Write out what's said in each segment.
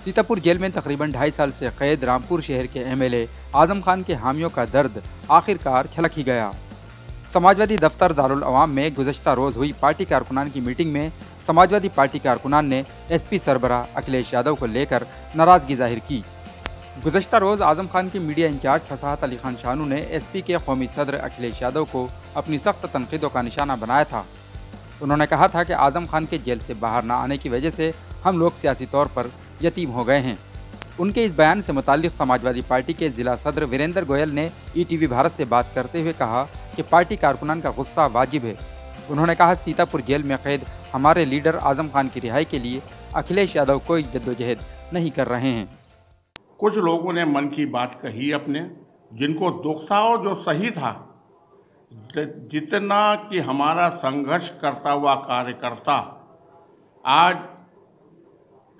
Sitapur jail में तकरीबन 2.5 साल से कैद रामपुर शहर के एमएलए आजम खान के हामियों का दर्द आखिरकार छलक ही गया। समाजवादी दफ्तर दारुल अवाम में गुज़श्ता रोज़ हुई पार्टी कारकुनान की मीटिंग में समाजवादी पार्टी कारकुनान ने एसपी सरबराह अखिलेश यादव को लेकर नाराज़गी जाहिर की। गुज़श्ता रोज़ आजम खान के मीडिया इंचार्ज फसाहत अली खान शानू ने एसपी के कौमी सदर अखिलेश यादव को अपनी सख्त तनकीदों का निशाना बनाया था। उन्होंने कहा था कि आजम खान के जेल से बाहर न आने की वजह से हम लोग सियासी तौर पर यतीम हो गए हैं। उनके इस बयान से मुताल्लिक़ समाजवादी पार्टी के ज़िला सदर वीरेंद्र गोयल ने ईटीवी भारत से बात करते हुए कहा कि पार्टी कारकुनान का गुस्सा वाजिब है। उन्होंने कहा, सीतापुर जेल में कैद हमारे लीडर आजम खान की रिहाई के लिए अखिलेश यादव कोई जद्दोजहद नहीं कर रहे हैं। कुछ लोगों ने मन की बात कही अपने, जिनको दुख था और जो सही था। जितना कि हमारा संघर्ष करता हुआ कार्यकर्ता आज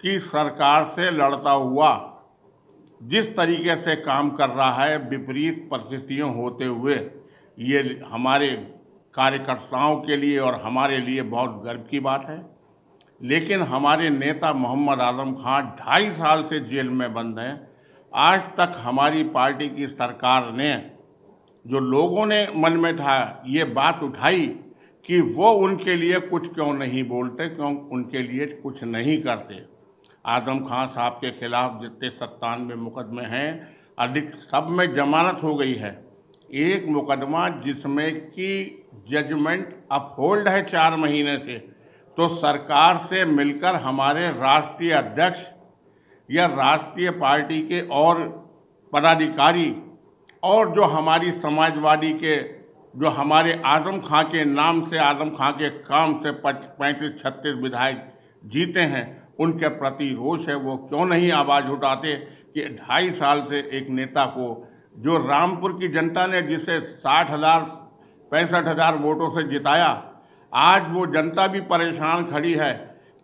की सरकार से लड़ता हुआ जिस तरीके से काम कर रहा है, विपरीत परिस्थितियों होते हुए, ये हमारे कार्यकर्ताओं के लिए और हमारे लिए बहुत गर्व की बात है। लेकिन हमारे नेता मोहम्मद आजम खान 2.5 साल से जेल में बंद हैं। आज तक हमारी पार्टी की सरकार ने, जो लोगों ने मन में था, ये बात उठाई कि वो उनके लिए कुछ क्यों नहीं बोलते, क्यों उनके लिए कुछ नहीं करते। आजम खान साहब के खिलाफ जितने 97 मुकदमे हैं, अधिक सब में जमानत हो गई है। एक मुकदमा जिसमें कि जजमेंट अपहोल्ड है 4 महीने से, तो सरकार से मिलकर हमारे राष्ट्रीय अध्यक्ष या राष्ट्रीय पार्टी के और पदाधिकारी और जो हमारी समाजवादी के, जो हमारे आजम खां के नाम से, आजम खां के काम से 35-36 विधायक जीते हैं, उनके प्रति रोष है। वो क्यों नहीं आवाज़ उठाते कि 2.5 साल से एक नेता को, जो रामपुर की जनता ने जिसे 65,000 वोटों से जिताया, आज वो जनता भी परेशान खड़ी है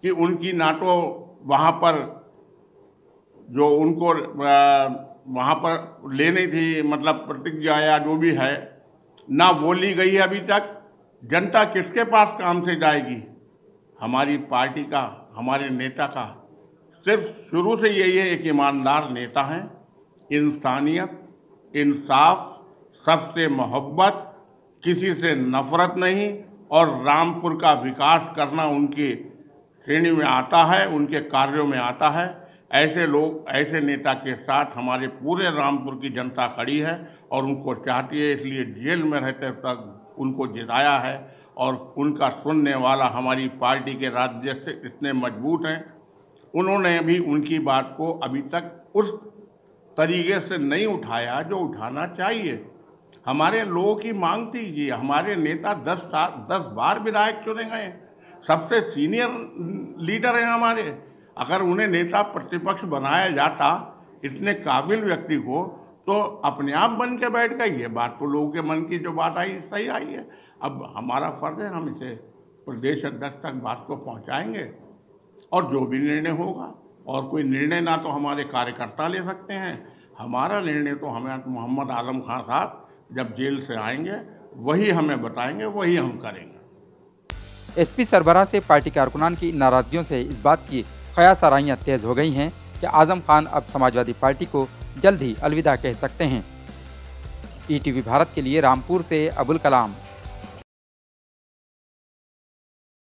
कि उनकी ना तो वहाँ पर जो उनको वहाँ पर लेनी थी, मतलब प्रतिज्ञा या जो भी है, ना वो ली गई है अभी तक। जनता किसके पास काम से जाएगी? हमारी पार्टी का, हमारे नेता का सिर्फ शुरू से यही है, एक ईमानदार नेता हैं, इंसानियत, इंसाफ, सबसे मोहब्बत, किसी से नफरत नहीं, और रामपुर का विकास करना उनकी श्रेणी में आता है, उनके कार्यों में आता है। ऐसे लोग, ऐसे नेता के साथ हमारे पूरे रामपुर की जनता खड़ी है और उनको चाहती है, इसलिए जेल में रहते तक उनको जिताया है। और उनका सुनने वाला हमारी पार्टी के राज्य से इतने मजबूत हैं, उन्होंने भी उनकी बात को अभी तक उस तरीके से नहीं उठाया जो उठाना चाहिए। हमारे लोगों की मांग थी कि हमारे नेता 10 बार विधायक चुने गए, सबसे सीनियर लीडर हैं हमारे। अगर उन्हें नेता प्रतिपक्ष बनाया जाता, इतने काबिल व्यक्ति को, तो अपने आप बन के बैठ गई। ये बात तो लोगों के मन की जो बात आई, सही आई है। अब हमारा फर्ज है, हम इसे प्रदेश अध्यक्ष तक बात को पहुंचाएंगे और जो भी निर्णय होगा, और कोई निर्णय ना तो हमारे कार्यकर्ता ले सकते हैं, हमारा निर्णय तो हमें मोहम्मद आजम खान साहब जब जेल से आएंगे वही हमें बताएंगे, वही हम करेंगे। एसपी सरबराह से पार्टी कारकुनान की नाराजगियों से इस बात की क़यास-आराइयाँ तेज़ हो गई हैं कि आजम खान अब समाजवादी पार्टी को जल्द ही अलविदा कह सकते हैं। ईटीवी भारत के लिए रामपुर से अबुल कलाम।